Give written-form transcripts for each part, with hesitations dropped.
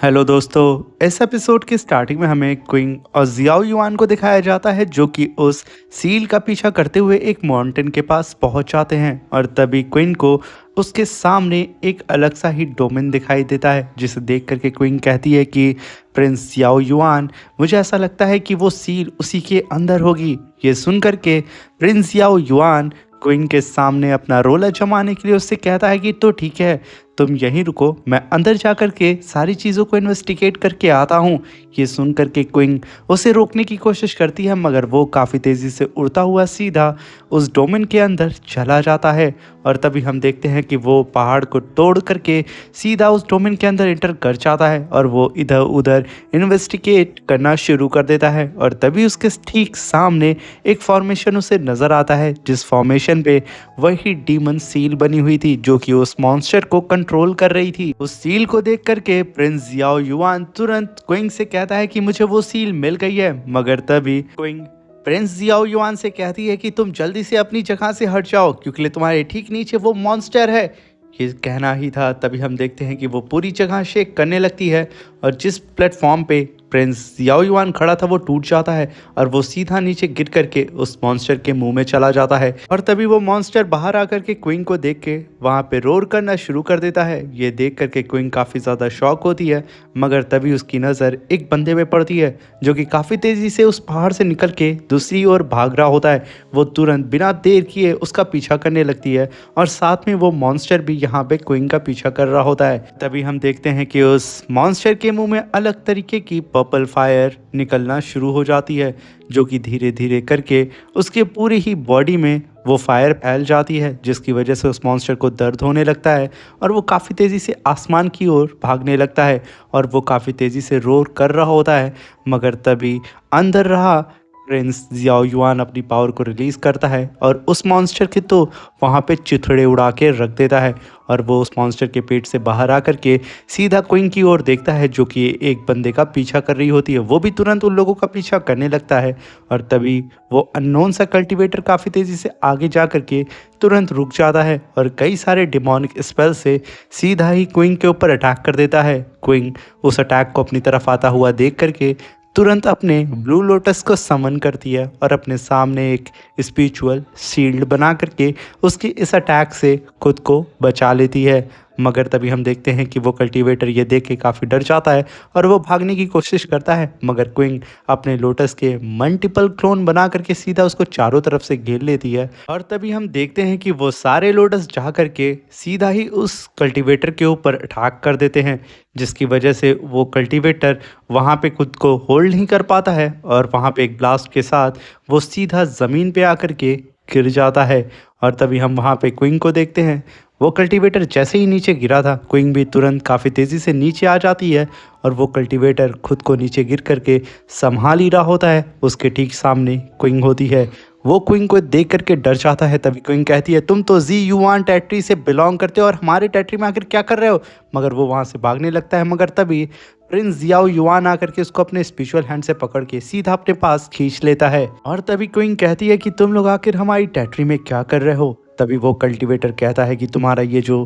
Hello दोस्तों, इस episode के स्टार्टिंग में हमें क्विंग और जियाओ युआन को दिखाया जाता है जो कि उस सील का पीछा करते हुए एक माउंटेन के पास पहुंच जाते हैं और तभी क्विंग को उसके सामने एक अलग सा ही डोमेन दिखाई देता है जिसे देख करके क्विंग कहती है कि प्रिंस जियाओ युआन, मुझे ऐसा लगता है कि वो सील उसी के अंदर होगी। ये सुन करके प्रिंस जियाओ युआन क्विंग के सामने अपना रोला जमाने के लिए उससे कहता है कि तो ठीक है, तुम यहीं रुको, मैं अंदर जा कर के सारी चीज़ों को इन्वेस्टिगेट करके आता हूँ। ये सुन कर के क्विंग उसे रोकने की कोशिश करती है मगर वो काफ़ी तेज़ी से उड़ता हुआ सीधा उस डोमेन के अंदर चला जाता है और तभी हम देखते हैं कि वो पहाड़ को तोड़ करके सीधा उस डोमेन के अंदर एंटर कर जाता है और वो इधर उधर इन्वेस्टिगेट करना शुरू कर देता है और तभी उसके ठीक सामने एक फॉर्मेशन उसे नज़र आता है जिस फॉर्मेशन पे वही डीमन सील बनी हुई थी जो कि उस मॉन्स्टर को कंट्रोल कर रही थी। उस सील को देख करके प्रिंस जियाओ युआन तुरंत क्विंग से कहता है कि मुझे वो सील मिल गई है मगर तभी क्विंग प्रिंस जियाओ युआन से कहती है कि तुम जल्दी से अपनी जगह से हट जाओ क्योंकि तुम्हारे ठीक नीचे वो मॉन्स्टर है। ये कहना ही था तभी हम देखते हैं कि वो पूरी जगह शेक करने लगती है और जिस प्लेटफॉर्म पे प्रिंस जियाओ युआन खड़ा था वो टूट जाता है और वो सीधा नीचे गिर करके उस मॉन्स्टर के मुंह में चला जाता है और तभी वो मॉन्स्टर बाहर आकर के क्विंग को देख के वहाँ पे रोर करना शुरू कर देता है। ये देख करके क्विंग काफ़ी ज़्यादा शॉक होती है मगर तभी उसकी नज़र एक बंदे पे पड़ती है जो कि काफ़ी तेज़ी से उस पहाड़ से निकल के दूसरी ओर भाग रहा होता है। वो तुरंत बिना देर किए उसका पीछा करने लगती है और साथ में वो मॉन्स्टर भी यहाँ पे क्विंग का पीछा कर रहा होता है। तभी हम देखते हैं कि उस मॉन्स्टर के मुंह में अलग तरीके की पर्पल फायर निकलना शुरू हो जाती है जो कि धीरे धीरे करके उसके पूरी ही बॉडी में वो फायर फैल जाती है जिसकी वजह से उस मॉन्स्टर को दर्द होने लगता है और वो काफ़ी तेज़ी से आसमान की ओर भागने लगता है और वो काफ़ी तेज़ी से रोर कर रहा होता है मगर तभी अंदर रहा प्रिंस जियाओ युआन अपनी पावर को रिलीज़ करता है और उस मॉन्स्टर के तो वहाँ पे चिथड़े उड़ा के रख देता है और वो उस मॉन्स्टर के पेट से बाहर आकर के सीधा क्विंग की ओर देखता है जो कि एक बंदे का पीछा कर रही होती है। वो भी तुरंत उन लोगों का पीछा करने लगता है और तभी वो अननोन सा कल्टीवेटर काफ़ी तेज़ी से आगे जा कर के तुरंत रुक जाता है और कई सारे डिमोनिक स्पेल से सीधा ही क्विंग के ऊपर अटैक कर देता है। क्विंग उस अटैक को अपनी तरफ आता हुआ देख करके तुरंत अपने ब्लू लोटस को समन करती है और अपने सामने एक स्पिरिचुअल शील्ड बना करके उसकी इस अटैक से खुद को बचा लेती है। मगर तभी हम देखते हैं कि वो कल्टीवेटर ये देख के काफ़ी डर जाता है और वो भागने की कोशिश करता है मगर क्विंग अपने लोटस के मल्टीपल क्लोन बना करके सीधा उसको चारों तरफ से घेर लेती है और तभी हम देखते हैं कि वो सारे लोटस जा करके सीधा ही उस कल्टीवेटर के ऊपर अटैक कर देते हैं जिसकी वजह से वो कल्टीवेटर वहाँ पे खुद को होल्ड नहीं कर पाता है और वहाँ पे एक ब्लास्ट के साथ वो सीधा ज़मीन पे आकर के गिर जाता है और तभी हम वहाँ पे क्विंग को देखते हैं। वो कल्टीवेटर जैसे ही नीचे गिरा था क्विंग भी तुरंत काफ़ी तेज़ी से नीचे आ जाती है और वो कल्टीवेटर खुद को नीचे गिर करके संभाल ही रहा होता है। उसके ठीक सामने क्विंग होती है। वो क्विंग को देख करके डर जाता है। तभी क्विंग कहती है तुम तो जी युआन टेरिटरी से बिलोंग करते हो और हमारे टेरिटरी में आकर क्या कर रहे हो। मगर वो वहाँ से भागने लगता है मगर तभी प्रिंस जियाओ युआन आकर के उसको अपने स्पिरिचुअल हैंड से पकड़ के सीधा अपने पास खींच लेता है और तभी क्विंग कहती है कि तुम लोग आखिर हमारी टेरिटरी में क्या कर रहे हो। तभी वो कल्टीवेटर कहता है कि तुम्हारा ये जो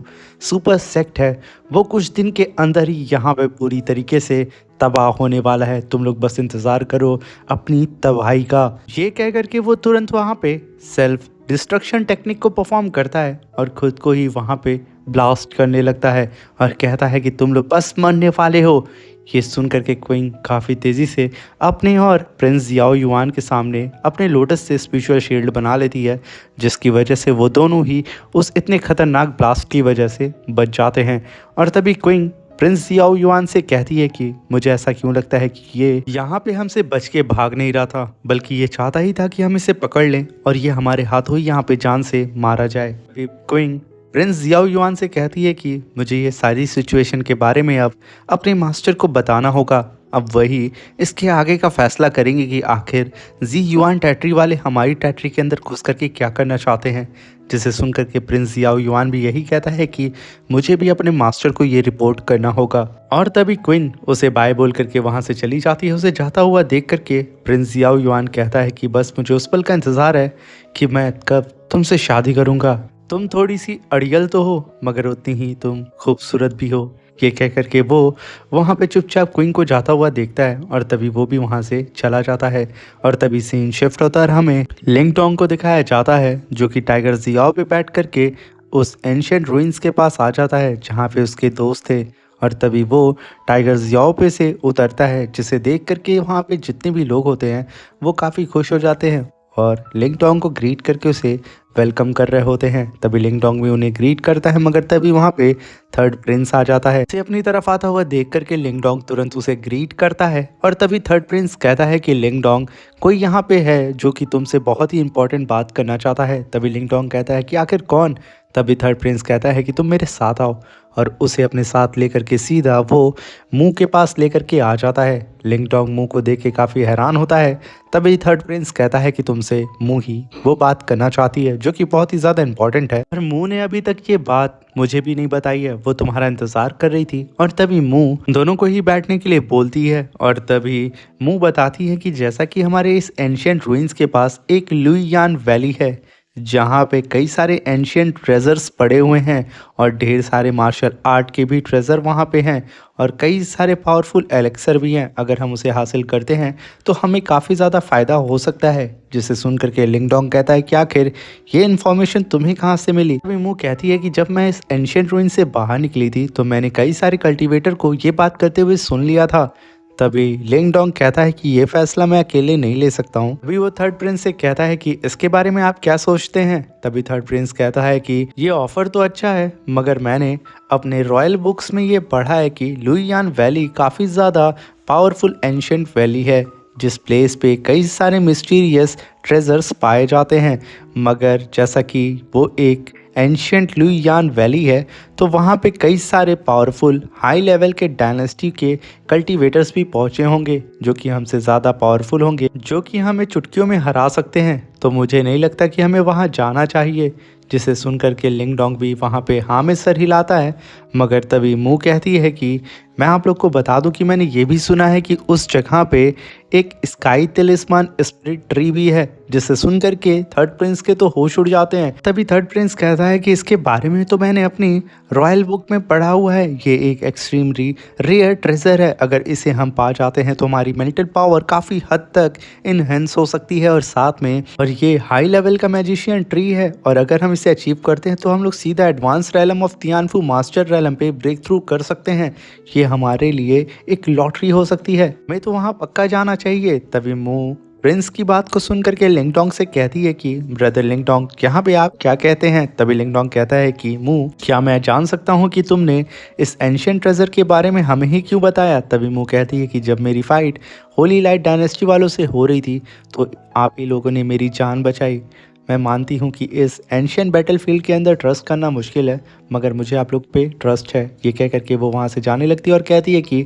सुपर सेक्ट है वो कुछ दिन के अंदर ही यहाँ पे पूरी तरीके से तबाह होने वाला है, तुम लोग बस इंतज़ार करो अपनी तबाही का। ये कह करके वो तुरंत वहाँ पे सेल्फ डिस्ट्रक्शन टेक्निक को परफॉर्म करता है और खुद को ही वहाँ पे ब्लास्ट करने लगता है और कहता है कि तुम लोग बस मरने वाले हो। ये सुन करके क्विंग काफ़ी तेज़ी से अपने और प्रिंस जियाओ युआन के सामने अपने लोटस से स्पिरिचुअल शील्ड बना लेती है जिसकी वजह से वो दोनों ही उस इतने खतरनाक ब्लास्ट की वजह से बच जाते हैं। और तभी क्विंग प्रिंस जियाओ युआन से कहती है कि मुझे ऐसा क्यों लगता है कि ये यहाँ पे हमसे बच के भाग नहीं रहा था बल्कि ये चाहता ही था कि हम इसे पकड़ लें और ये हमारे हाथों ही यहाँ पे जान से मारा जाए। क्विंग प्रिंस जियाओ युआन से कहती है कि मुझे ये सारी सिचुएशन के बारे में अब अपने मास्टर को बताना होगा। अब वही इसके आगे का फैसला करेंगे कि आखिर जी युआन टेरिटरी वाले हमारी टेरिटरी के अंदर घुस करके क्या करना चाहते हैं। जिसे सुन करके प्रिंस जियाओ युआन भी यही कहता है कि मुझे भी अपने मास्टर को ये रिपोर्ट करना होगा। और तभी क्विन उसे बाय बोल करके वहाँ से चली जाती है। उसे जाता हुआ देख करके प्रिंस जियाओ युआन कहता है कि बस मुझे उस पल का इंतज़ार है कि मैं कब तुमसे शादी करूँगा। तुम थोड़ी सी अड़ियल तो हो मगर उतनी ही तुम खूबसूरत भी हो। ये कह कर के वो वहाँ पे चुपचाप क्वीन को जाता हुआ देखता है और तभी वो भी वहाँ से चला जाता है। और तभी सीन शिफ्ट होता है और हमें लिंग डोंग को दिखाया जाता है जो कि टाइगर जियाओ पे बैठ करके उस एंशियंट रूइंस के पास आ जाता है जहाँ पे उसके दोस्त थे। और तभी वो टाइगर जियाओ पे से उतरता है जिसे देख करके वहाँ पे जितने भी लोग होते हैं वो काफ़ी खुश हो जाते हैं और लिंग डोंग को ग्रीट करके उसे वेलकम कर रहे होते हैं। तभी लिंग डोंग भी उन्हें ग्रीट करता है मगर तभी वहाँ पे थर्ड प्रिंस आ जाता है। उसे अपनी तरफ आता हुआ देख करके लिंग डोंग तुरंत उसे ग्रीट करता है और तभी थर्ड प्रिंस कहता है कि लिंग डोंग कोई यहाँ पे है जो कि तुमसे बहुत ही इंपॉर्टेंट बात करना चाहता है। तभी लिंग डोंग कहता है कि आखिर कौन। तभी थर्ड प्रिंस कहता है कि तुम मेरे साथ आओ और उसे अपने साथ लेकर के सीधा वो मुंह के पास लेकर के आ जाता है। लिंग डोंग मुंह को देख के काफ़ी हैरान होता है। तभी थर्ड प्रिंस कहता है कि तुमसे मुंह ही वो बात करना चाहती है जो कि बहुत ही ज़्यादा इंपॉर्टेंट है और मुंह ने अभी तक ये बात मुझे भी नहीं बताई है, वो तुम्हारा इंतज़ार कर रही थी। और तभी मुंह दोनों को ही बैठने के लिए बोलती है और तभी मुंह बताती है कि जैसा कि हमारे इस एंशियंट रूइंस के पास एक लुइयान वैली है जहाँ पे कई सारे एंशियंट ट्रेजर्स पड़े हुए हैं और ढेर सारे मार्शल आर्ट के भी ट्रेजर वहाँ पे हैं और कई सारे पावरफुल एलेक्सर भी हैं। अगर हम उसे हासिल करते हैं तो हमें काफ़ी ज़्यादा फ़ायदा हो सकता है। जिसे सुन करके लिंग डोंग कहता है कि आखिर ये इन्फॉर्मेशन तुम्हें कहाँ से मिली। तभी मुँह कहती है कि जब मैं इस एंशियंट रूइन से बाहर निकली थी तो मैंने कई सारे कल्टिवेटर को ये बात करते हुए सुन लिया था। तभी लिंग डोंग कहता है कि ये फैसला मैं अकेले नहीं ले सकता हूँ। अभी वो थर्ड प्रिंस से कहता है कि इसके बारे में आप क्या सोचते हैं। तभी थर्ड प्रिंस कहता है कि ये ऑफर तो अच्छा है मगर मैंने अपने रॉयल बुक्स में ये पढ़ा है कि लुइयान वैली काफ़ी ज़्यादा पावरफुल एंशियंट वैली है जिस प्लेस पे कई सारे मिस्टीरियस ट्रेजर्स पाए जाते हैं। मगर जैसा कि वो एक एंशियंट लुइयान वैली है तो वहाँ पे कई सारे पावरफुल हाई लेवल के डायनेस्टी के कल्टीवेटर्स भी पहुँचे होंगे जो कि हमसे ज़्यादा पावरफुल होंगे, जो कि हमें चुटकियों में हरा सकते हैं। तो मुझे नहीं लगता कि हमें वहाँ जाना चाहिए। जिसे सुन करके लिंग डोंग भी वहाँ पे हाँ में सर हिलाता है मगर तभी मुँह कहती है कि मैं आप लोग को बता दूं कि मैंने ये भी सुना है कि उस जगह पे एक स्काई तिलिस्मान स्प्रिट ट्री भी है। जिसे सुन करके थर्ड प्रिंस के तो होश उड़ जाते हैं। तभी थर्ड प्रिंस कहता है कि इसके बारे में तो मैंने अपनी रॉयल बुक में पढ़ा हुआ है, ये एक एक्सट्रीमली रेयर ट्रेजर है। अगर इसे हम पा जाते हैं तो हमारी मेंटल पावर काफ़ी हद तक इनहेंस हो सकती है और साथ में और ये हाई लेवल का मैजिशियन ट्री है और अगर हम इसे अचीव करते हैं तो हम लोग सीधा advance realm of Tianfu master realm पे ब्रेक थ्रू कर सकते हैं। ये हमारे लिए एक लॉटरी हो सकती है, हमें तो वहाँ पक्का जाना चाहिए। तभी मुंह प्रिंस की बात को सुन करके लिंग डोंग से कहती है कि ब्रदर लिंग डोंग यहाँ पे आप क्या कहते हैं। तभी लिंग डोंग कहता है कि मुंह क्या मैं जान सकता हूँ कि तुमने इस एंशियंट ट्रेजर के बारे में हमें ही क्यों बताया। तभी मुंह कहती है कि जब मेरी फाइट होली लाइट डायनेस्टी वालों से हो रही थी तो आप ही लोगों ने मेरी जान बचाई। मैं मानती हूँ कि इस एंशियंट बैटलफील्ड के अंदर ट्रस्ट करना मुश्किल है मगर मुझे आप लोग पे ट्रस्ट है। ये कह करके वो वहाँ से जाने लगती है और कहती है कि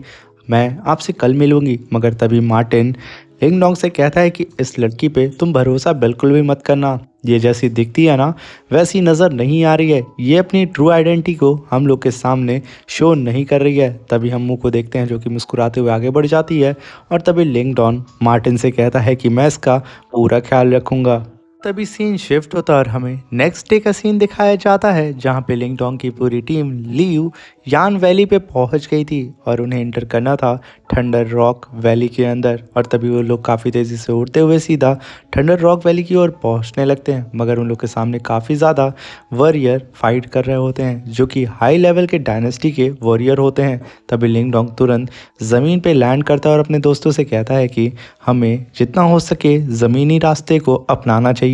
मैं आपसे कल मिलूंगी। मगर तभी मार्टिन लिंग डोंग से कहता है कि इस लड़की पे तुम भरोसा बिल्कुल भी मत करना, ये जैसी दिखती है ना वैसी नज़र नहीं आ रही है, ये अपनी ट्रू आइडेंटिटी को हम लोग के सामने शो नहीं कर रही है। तभी हम मुंह को देखते हैं जो कि मुस्कुराते हुए आगे बढ़ जाती है और तभी लिंग डोंग मार्टिन से कहता है कि मैं इसका पूरा ख्याल रखूँगा। तभी सीन शिफ्ट होता है और हमें नेक्स्ट डे का सीन दिखाया जाता है जहाँ पे लिंग डोंग की पूरी टीम लियू यान वैली पे पहुँच गई थी और उन्हें एंटर करना था थंडर रॉक वैली के अंदर। और तभी वो लोग काफ़ी तेज़ी से उड़ते हुए सीधा थंडर रॉक वैली की ओर पहुँचने लगते हैं मगर उन लोग के सामने काफ़ी ज़्यादा वॉरियर फाइट कर रहे होते हैं जो कि हाई लेवल के डायनेस्टी के वॉरियर होते हैं। तभी लिंग डोंग तुरंत ज़मीन पे लैंड करता है और अपने दोस्तों से कहता है कि हमें जितना हो सके ज़मीनी रास्ते को अपनाना चाहिए,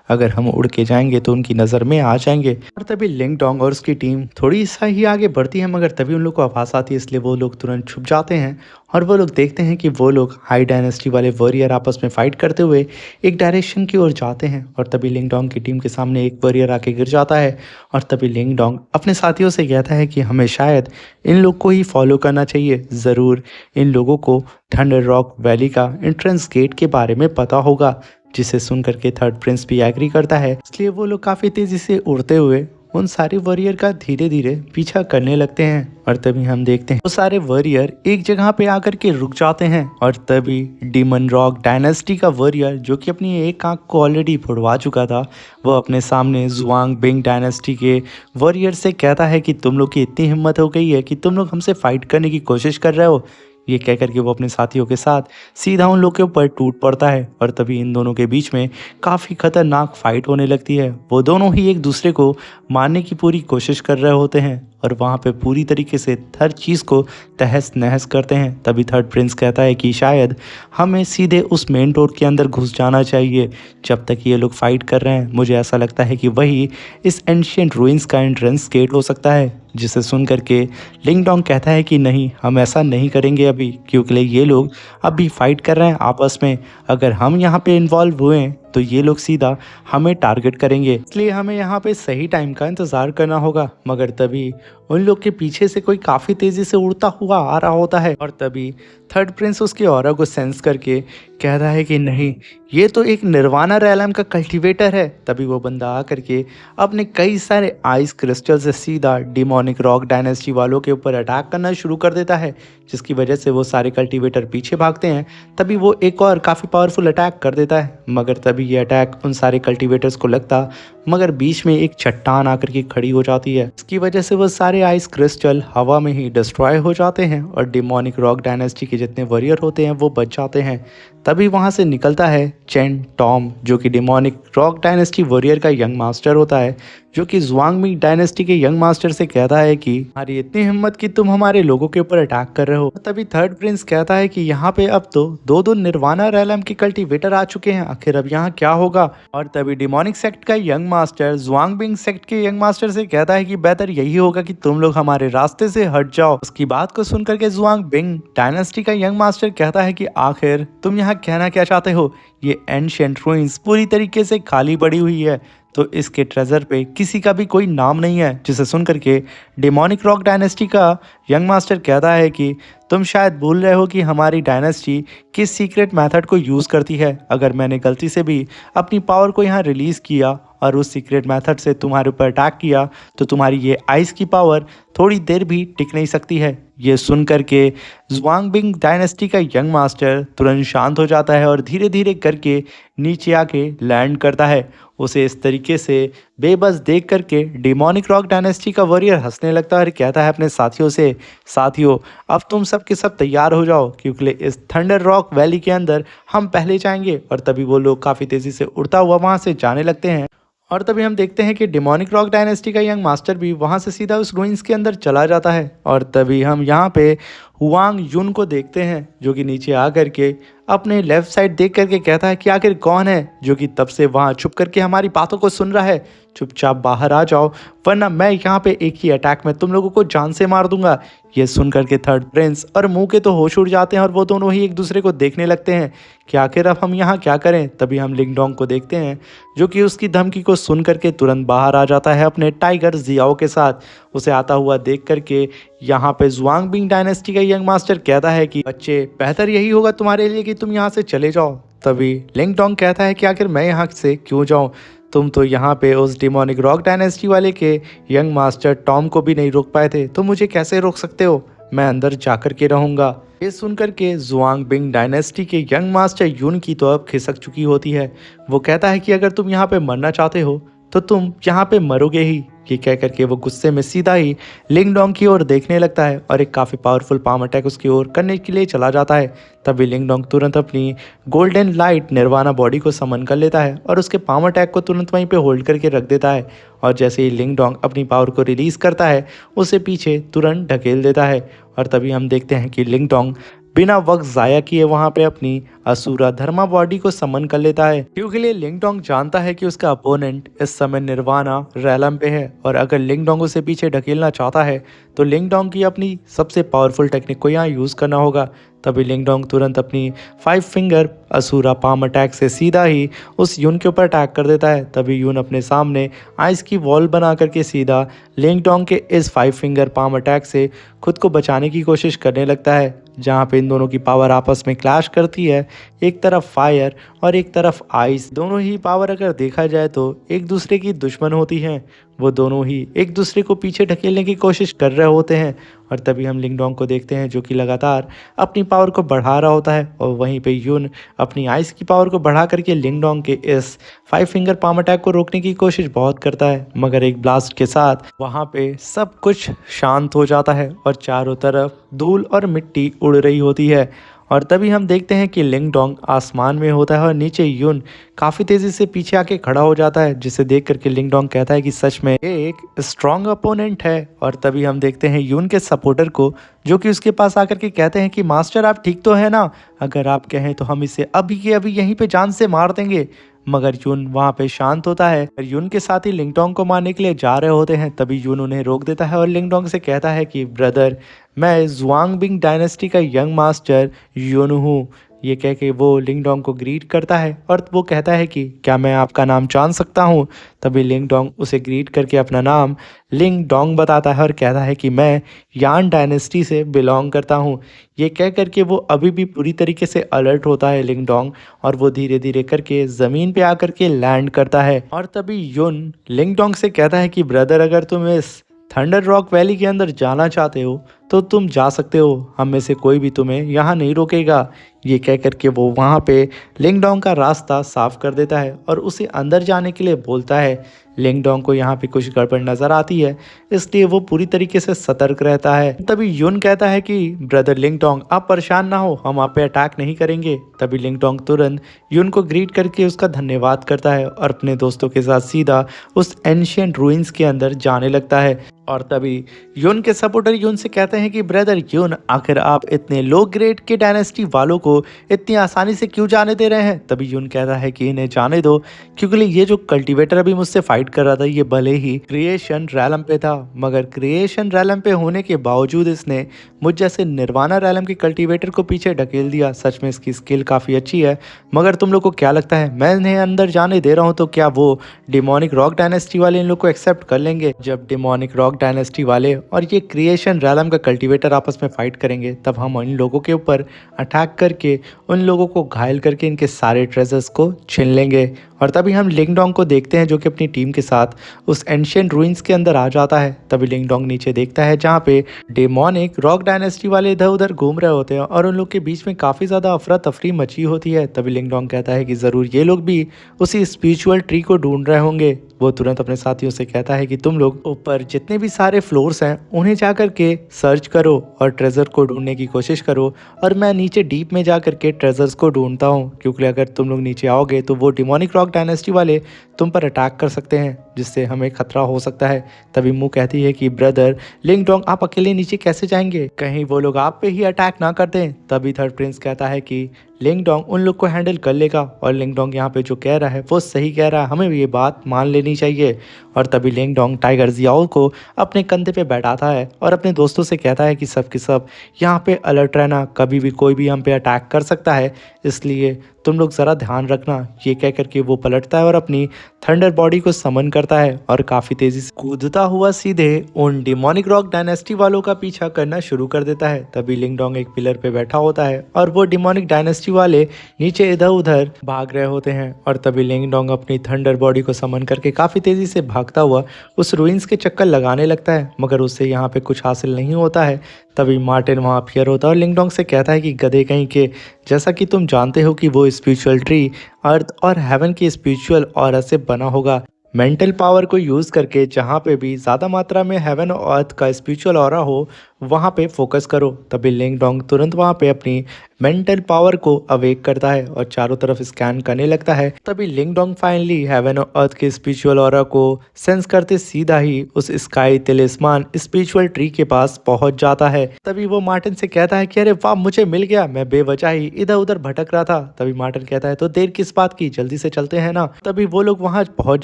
अगर हम उड़ के जाएंगे तो उनकी नज़र में आ जाएंगे। और तभी लिंग डोंग और उसकी टीम थोड़ी सा ही आगे बढ़ती है मगर तभी उन लोग को आवाज़ आती है इसलिए वो लोग तुरंत छुप जाते हैं और वो लोग देखते हैं कि वो लोग हाई डायनेस्टी वाले वॉरियर आपस में फाइट करते हुए एक डायरेक्शन की ओर जाते हैं। और तभी लिंग डोंग की टीम के सामने एक वॉरियर आके गिर जाता है और तभी लिंग डोंग अपने साथियों से कहता है कि हमें शायद इन लोग को ही फॉलो करना चाहिए, ज़रूर इन लोगों को थंडर रॉक वैली का एंट्रेंस गेट के बारे में पता होगा। जिसे सुन करके थर्ड प्रिंस भी एग्री करता है, इसलिए वो लोग काफ़ी तेज़ी से उड़ते हुए उन सारे वॉरियर का धीरे धीरे पीछा करने लगते हैं। और तभी हम देखते हैं वो सारे वॉरियर एक जगह पे आकर के रुक जाते हैं। और तभी डीमन रॉक डायनेस्टी का वॉरियर जो कि अपनी एक आंख को ऑलरेडी फुड़वा चुका था, वो अपने सामने जुआंग बिंग डायनेस्टी के वॉरियर से कहता है कि तुम लोग की इतनी हिम्मत हो गई है कि तुम लोग हमसे फाइट करने की कोशिश कर रहे हो। ये कह करके वो अपने साथियों के साथ सीधा उन लोग के ऊपर टूट पड़ता है। और तभी इन दोनों के बीच में काफ़ी खतरनाक फाइट होने लगती है। वो दोनों ही एक दूसरे को मारने की पूरी कोशिश कर रहे होते हैं और वहाँ पे पूरी तरीके से हर चीज़ को तहस नहस करते हैं। तभी थर्ड प्रिंस कहता है कि शायद हमें सीधे उस मेन डोर के अंदर घुस जाना चाहिए जब तक ये लोग फाइट कर रहे हैं। मुझे ऐसा लगता है कि वही इस एंशियंट रूइंस का एंट्रेंस गेट हो सकता है। जिसे सुन करके लिंग डोंग कहता है कि नहीं, हम ऐसा नहीं करेंगे अभी, क्योंकि ये लोग अभी फाइट कर रहे हैं आपस में। अगर हम यहाँ पे इन्वॉल्व हुए तो ये लोग सीधा हमें टारगेट करेंगे, इसलिए हमें यहाँ पे सही टाइम का इंतज़ार करना होगा। मगर तभी उन लोग के पीछे से कोई काफ़ी तेज़ी से उड़ता हुआ आ रहा होता है। और तभी थर्ड प्रिंस उसके ऑरा को सेंस करके कहता है कि नहीं, ये तो एक निर्वाणा रैलम का कल्टीवेटर है। तभी वो बंदा आ करके अपने कई सारे आइस क्रिस्टल से सीधा डिमोनिक रॉक डायनेस्टी वालों के ऊपर अटैक करना शुरू कर देता है, जिसकी वजह से वो सारे कल्टीवेटर पीछे भागते हैं। तभी वो एक और काफ़ी पावरफुल अटैक कर देता है, मगर तभी ये अटैक उन सारे कल्टीवेटर्स को लगता, मगर बीच में एक चट्टान आकर के खड़ी हो जाती है। इसकी वजह से वो सारे आइस क्रिस्टल हवा में ही डिस्ट्रॉय हो जाते हैं और डिमोनिक रॉक डायनेस्टी के जितने वॉरियर होते हैं वो बच जाते हैं। तभी वहाँ से निकलता है चेन टॉम, जो कि डिमोनिक रॉक डायनेस्टी वॉरियर का यंग मास्टर होता है, जो कि जुआंगमिंग डायनेस्टी के यंग मास्टर से कहता है कि हमारी इतनी हिम्मत कि तुम हमारे लोगों के ऊपर अटैक कर रहे हो। तभी थर्ड प्रिंस कहता है कि यहाँ पे अब तो दो निर्वाणा रैलम के कल्टीवेटर आ चुके हैं, आखिर अब यहाँ क्या होगा। और तभी डिमोनिक सेक्ट का यंग मास्टर जुआंगबिंग सेक्ट के यंग मास्टर से कहता है कि बेहतर यही होगा कि तुम लोग हमारे रास्ते से हट जाओ। उसकी बात को सुनकर के जुआंगबिंग डायनेस्टी का यंग मास्टर कहता है कि आखिर तुम यहाँ कहना क्या चाहते हो, ये एंशिएंट रूइंस पूरी तरीके से खाली पड़ी हुई है, तो इसके ट्रेजर पे किसी का भी कोई नाम नहीं है। जिसे सुन करके डिमोनिक रॉक डायनेस्टी का यंग मास्टर कहता है कि तुम शायद भूल रहे हो कि हमारी डायनेस्टी किस सीक्रेट मेथड को यूज़ करती है। अगर मैंने गलती से भी अपनी पावर को यहाँ रिलीज़ किया और उस सीक्रेट मेथड से तुम्हारे ऊपर अटैक किया तो तुम्हारी ये आइस की पावर थोड़ी देर भी टिक नहीं सकती है। ये सुन करके जुआंगबिंग डायनेस्टी का यंग मास्टर तुरंत शांत हो जाता है और धीरे धीरे करके नीचे आके लैंड करता है। उसे इस तरीके से बेबस देख करके डिमोनिक रॉक डायनेस्टी का वॉरियर हंसने लगता है और कहता है अपने साथियों से, साथियों अब तुम सब के सब तैयार हो जाओ, क्योंकि इस थंडर रॉक वैली के अंदर हम पहले जाएंगे। और तभी वो लोग काफ़ी तेज़ी से उड़ता हुआ वहाँ से जाने लगते हैं। और तभी हम देखते हैं कि डिमोनिक रॉक डायनेस्टी का यंग मास्टर भी वहाँ से सीधा उस रूइंस के अंदर चला जाता है। और तभी हम यहाँ पे हुआंग युन को देखते हैं, जो कि नीचे आ करके अपने लेफ्ट साइड देख करके कहता है कि आखिर कौन है जो कि तब से वहाँ छुप करके हमारी बातों को सुन रहा है। चुपचाप बाहर आ जाओ, वरना मैं यहाँ पे एक ही अटैक में तुम लोगों को जान से मार दूंगा। ये सुन करके थर्ड प्रिंस और मुंह के तो होश उड़ जाते हैं और वो दोनों ही एक दूसरे को देखने लगते हैं कि आखिर अब हम यहाँ क्या करें। तभी हम लिंग डोंग को देखते हैं, जो कि उसकी धमकी को सुन करके तुरंत बाहर आ जाता है अपने टाइगर जियाओ के साथ। उसे आता हुआ देख करके यहाँ पे जुआंगबिंग डायनेस्टी का यंग मास्टर कहता है कि बच्चे बेहतर यही होगा तुम्हारे लिए कि तुम यहाँ से चले जाओ। तभी लिंग डोंग कहता है कि आखिर मैं यहाँ से क्यों जाऊँ, तुम तो यहाँ पे उस डिमोनिक रॉक डायनेस्टी वाले के यंग मास्टर टॉम को भी नहीं रोक पाए थे, तो मुझे कैसे रोक सकते हो, मैं अंदर जाकर के रहूँगा। ये सुनकर के जुआंगबिंग डायनेस्टी के यंग मास्टर युन की तो अब खिसक चुकी होती है। वो कहता है कि अगर तुम यहाँ पे मरना चाहते हो तो तुम यहाँ पे मरोगे ही। ये कह करके वो गुस्से में सीधा ही लिंग डोंग की ओर देखने लगता है और एक काफ़ी पावरफुल पाम अटैक उसकी ओर करने के लिए चला जाता है। तभी लिंग डोंग तुरंत अपनी गोल्डन लाइट निर्वाणा बॉडी को समन कर लेता है और उसके पाम अटैक को तुरंत वहीं पे होल्ड करके रख देता है। और जैसे ही लिंग डोंग अपनी पावर को रिलीज़ करता है, उसे पीछे तुरंत ढकेल देता है। और तभी हम देखते हैं कि लिंग डोंग बिना वक्त ज़ाया किए वहाँ पे अपनी असुरा धर्मा बॉडी को समन कर लेता है, क्योंकि लिंग डोंग जानता है कि उसका अपोनेंट इस समय निर्वाणा रैलम पे है और अगर लिंग डोंग उसे पीछे ढकेलना चाहता है तो लिंग डोंग की अपनी सबसे पावरफुल टेक्निक को यहाँ यूज़ करना होगा। तभी लिंग डोंग तुरंत अपनी 5 फिंगर असुरा पाम अटैक से सीधा ही उस यून के ऊपर अटैक कर देता है। तभी यून अपने सामने आइस की वॉल बना करके सीधा लिंग डोंग के इस 5 फिंगर पाम अटैक से खुद को बचाने की कोशिश करने लगता है, जहाँ पे इन दोनों की पावर आपस में क्लैश करती है। एक तरफ फायर और एक तरफ आइस, दोनों ही पावर अगर देखा जाए तो एक दूसरे की दुश्मन होती हैं। वो दोनों ही एक दूसरे को पीछे ढकेलने की कोशिश कर रहे होते हैं। और तभी हम लिंगडोंग को देखते हैं जो कि लगातार अपनी पावर को बढ़ा रहा होता है, और वहीं पे यून अपनी आइस की पावर को बढ़ा करके लिंगडोंग के इस 5 फिंगर पाम अटैक को रोकने की कोशिश बहुत करता है। मगर एक ब्लास्ट के साथ वहाँ पे सब कुछ शांत हो जाता है और चारों तरफ धूल और मिट्टी उड़ रही होती है। और तभी हम देखते हैं कि लिंगडोंग आसमान में होता है और नीचे यून काफ़ी तेज़ी से पीछे आके खड़ा हो जाता है, जिसे देख करके लिंगडोंग कहता है कि सच में ये एक स्ट्रॉन्ग अपोनेंट है। और तभी हम देखते हैं यून के सपोर्टर को, जो कि उसके पास आकर के कहते हैं कि मास्टर आप ठीक तो है ना, अगर आप कहें तो हम इसे अभी के अभी यहीं पे जान से मार देंगे। मगर यून वहाँ पे शांत होता है और यून के साथ ही लिंगडोंग को मारने के लिए जा रहे होते हैं। तभी यून उन्हें रोक देता है और लिंगडोंग से कहता है कि ब्रदर, मैं जुआंगबिंग डायनेस्टी का यंग मास्टर यून हूँ। ये कह के वो लिंगडोंग को ग्रीट करता है और वो कहता है कि क्या मैं आपका नाम जान सकता हूँ। तभी लिंगडोंग उसे ग्रीट करके अपना नाम लिंगडोंग बताता है और कहता है कि मैं यान डायनेस्टी से बिलोंग करता हूँ। ये कह करके वो अभी भी पूरी तरीके से अलर्ट होता है लिंगडोंग, और वो धीरे धीरे करके ज़मीन पे आकर के लैंड करता है। और तभी यून लिंगडोंग से कहता है कि ब्रदर, अगर तुम इस थंडर रॉक वैली के अंदर जाना चाहते हो तो तुम जा सकते हो, हम में से कोई भी तुम्हें यहाँ नहीं रोकेगा। ये कह करके वो वहाँ पे लिंगडोंग का रास्ता साफ कर देता है और उसे अंदर जाने के लिए बोलता है। लिंगडोंग को यहाँ पे कुछ गड़बड़ नज़र आती है, इसलिए वो पूरी तरीके से सतर्क रहता है। तभी यून कहता है कि ब्रदर लिंगडोंग, आप परेशान ना हो, हम आप पे अटैक नहीं करेंगे। तभी लिंगडोंग तुरंत यून को ग्रीट करके उसका धन्यवाद करता है और अपने दोस्तों के साथ सीधा उस एंशिएंट रूइंस के अंदर जाने लगता है। और तभी यून के सपोर्टर यून से कहते हैं कि ब्रदर यून, आखिर आप इतने लो ग्रेड के डायनेस्टी वालों को इतनी आसानी से क्यों जाने दे रहे हैं। तभी यून कहता है कि इन्हें जाने दो, क्योंकि ये जो कल्टीवेटर अभी मुझसे फाइट कर रहा था, ये भले ही क्रिएशन रैलम पे था, मगर क्रिएशन रैलम पे होने के बावजूद इसने मुझ जैसे निर्वाणा रैलम के कल्टीवेटर को पीछे ढकेल दिया। सच में इसकी स्किल काफ़ी अच्छी है, मगर तुम लोग को क्या लगता है मैं इन्हें अंदर जाने दे रहा हूँ तो क्या वो डिमोनिक रॉक डायनेस्टी वाले इन लोग को एक्सेप्ट कर लेंगे। जब डिमोनिक रॉक डायनेस्टी वाले और ये क्रिएशन रैलम का कल्टीवेटर आपस में फाइट करेंगे, तब हम इन लोगों के ऊपर अटैक करके उन लोगों को घायल करके इनके सारे ट्रेजर्स को छीन लेंगे। और तभी हम लिंगडोंग को देखते हैं जो कि अपनी टीम के साथ उस एंशिएंट रूइंस के अंदर आ जाता है। तभी लिंगडोंग नीचे देखता है जहाँ पे डेमोनिक रॉक डायनेस्टी वाले इधर उधर घूम रहे होते हैं और उन लोग के बीच में काफ़ी ज़्यादा अफरा तफरी मची होती है। तभी लिंगडोंग कहता है कि ज़रूर ये लोग भी उसी स्पिरिचुअल ट्री को ढूंढ रहे होंगे। वो तुरंत अपने साथियों से कहता है कि तुम लोग ऊपर जितने भी सारे फ्लोर्स हैं उन्हें जा कर के सर्च करो और ट्रेजर को ढूंढने की कोशिश करो, और मैं नीचे डीप में जा कर के ट्रेजर्स को ढूंढता हूँ, क्योंकि अगर तुम लोग नीचे आओगे तो वो डिमोनिक रॉक डायनेस्टी वाले तुम पर अटैक कर सकते हैं, जिससे हमें खतरा हो सकता है। तभी मुँह कहती है कि ब्रदर लिंगडोंग, आप अकेले नीचे कैसे जाएंगे, कहीं वो लोग आप पे ही अटैक ना कर दें। तभी थर्ड प्रिंस कहता है कि लिंगडोंग उन लोग को हैंडल कर लेगा, और लिंगडोंग यहाँ पे जो कह रहा है वो सही कह रहा है, हमें ये बात मान लेनी चाहिए। और तभी लिंगडोंग टाइगर जियाओ को अपने कंधे पे बैठाता है और अपने दोस्तों से कहता है कि सब के सब यहाँ पे अलर्ट रहना, कभी भी कोई भी हम पे अटैक कर सकता है, इसलिए तुम लोग ज़रा ध्यान रखना। ये कह करके वो पलटता है और अपनी थंडर बॉडी को समन करता है और काफ़ी तेज़ी से कूदता हुआ सीधे उन डिमोनिक रॉक डायनेस्टी वालों का पीछा करना शुरू कर देता है। तभी लिंगडोंग एक पिलर पे बैठा होता है और वो डिमोनिक डायनेस्टी वाले नीचे इधर उधर भाग रहे होते हैं। और तभी लिंगडोंग अपनी थंडर बॉडी को समन करके काफ़ी तेज़ी से भागता हुआ उस रूइंस के चक्कर लगाने लगता है, मगर उससे यहाँ पे कुछ हासिल नहीं होता है। तभी मार्टिन वहाँ अपीयर होता है और लिंगडोंग से कहता है कि गधे कहीं के, जैसा कि तुम जानते हो कि वो स्पिरिचुअल ट्री अर्थ और हेवन की स्पिरिचुअल ऑरा से बना होगा। मेंटल पावर को यूज़ करके जहाँ पे भी ज़्यादा मात्रा में हेवन और अर्थ का स्पिरिचुअल ऑरा हो वहाँ पे फोकस करो। तभी लिंगडोंग तुरंत वहाँ पे अपनी मेंटल पावर को अवेक करता है और चारों तरफ स्कैन करने लगता है। तभी लिंगडोंग फाइनली हेवन और अर्थ के स्पिरिचुअल ऑरा को सेंस करते सीधा ही उस स्काई तिलिस्मान स्पिरिचुअल ट्री के पास पहुंच जाता है। तभी वो मार्टिन से कहता है कि अरे वाह, मुझे मिल गया, मैं बेवजह ही इधर उधर भटक रहा था। तभी मार्टिन कहता है तो देर किस बात की, जल्दी से चलते हैं ना। तभी वो लोग वहाँ पहुँच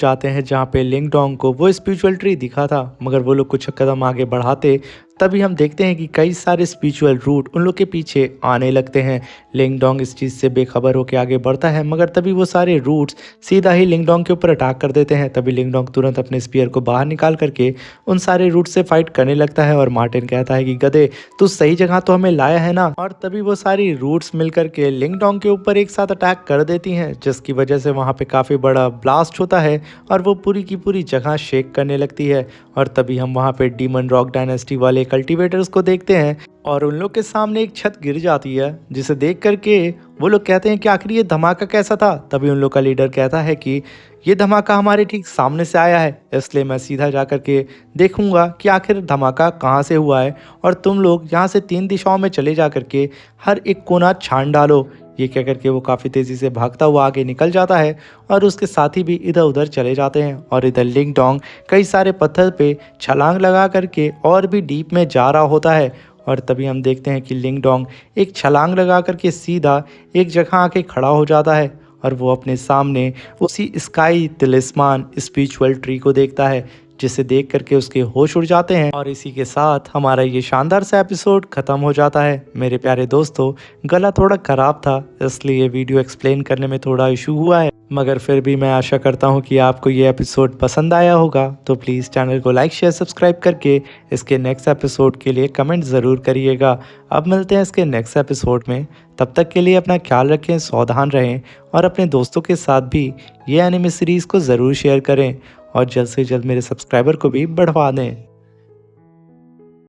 जाते हैं जहाँ पे लिंगडोंग को वो स्पिरिचुअल ट्री दिखा था, मगर वो लोग कुछ कदम आगे बढ़ाते तभी हम देखते हैं कि कई सारे स्पिरिचुअल रूट उन लोग के पीछे आने लगते हैं। लिंगडोंग इस चीज़ से बेखबर होकर आगे बढ़ता है, मगर तभी वो सारे रूट्स सीधा ही लिंगडोंग के ऊपर अटैक कर देते हैं। तभी लिंगडोंग तुरंत अपने स्पीयर को बाहर निकाल करके उन सारे रूट से फाइट करने लगता है और मार्टिन कहता है कि गधे, तू सही जगह तो हमें लाया है ना। और तभी वो सारी रूट्स मिलकर के लिंगडोंग के ऊपर एक साथ अटैक कर देती हैं, जिसकी वजह से वहाँ पे काफ़ी बड़ा ब्लास्ट होता है और वो पूरी की पूरी जगह शेक करने लगती है। और तभी हम वहाँ पे डीमन रॉक डायनेस्टी वाले कल्टीवेटर्स को देखते हैं और उन लोग के सामने एक छत गिर जाती है, जिसे देख करके वो लोग कहते हैं कि आखिर ये धमाका कैसा था। तभी उन लोग का लीडर कहता है कि ये धमाका हमारे ठीक सामने से आया है, इसलिए मैं सीधा जा कर के देखूंगा कि आखिर धमाका कहाँ से हुआ है, और तुम लोग यहाँ से 3 दिशाओं में चले जा करके हर एक कोना छान डालो। ये कह करके वो काफ़ी तेज़ी से भागता हुआ आगे निकल जाता है और उसके साथी भी इधर उधर चले जाते हैं। और इधर लिंगडोंग कई सारे पत्थर पे छलांग लगा करके और भी डीप में जा रहा होता है। और तभी हम देखते हैं कि लिंगडोंग एक छलांग लगा करके सीधा एक जगह आके खड़ा हो जाता है और वो अपने सामने उसी स्काई तिलिस्मान स्पिरिचुअल ट्री को देखता है, जिसे देख करके उसके होश उड़ जाते हैं। और इसी के साथ हमारा ये शानदार सा एपिसोड खत्म हो जाता है। मेरे प्यारे दोस्तों, गला थोड़ा ख़राब था, इसलिए ये वीडियो एक्सप्लेन करने में थोड़ा इशू हुआ है, मगर फिर भी मैं आशा करता हूँ कि आपको ये एपिसोड पसंद आया होगा। तो प्लीज़ चैनल को लाइक शेयर सब्सक्राइब करके इसके नेक्स्ट एपिसोड के लिए कमेंट ज़रूर करिएगा। अब मिलते हैं इसके नेक्स्ट एपिसोड में, तब तक के लिए अपना ख्याल रखें, सावधान रहें और अपने दोस्तों के साथ भी ये एनिमे सीरीज़ को ज़रूर शेयर करें और जल्द से जल्द मेरे सब्सक्राइबर को भी बढ़वा दें।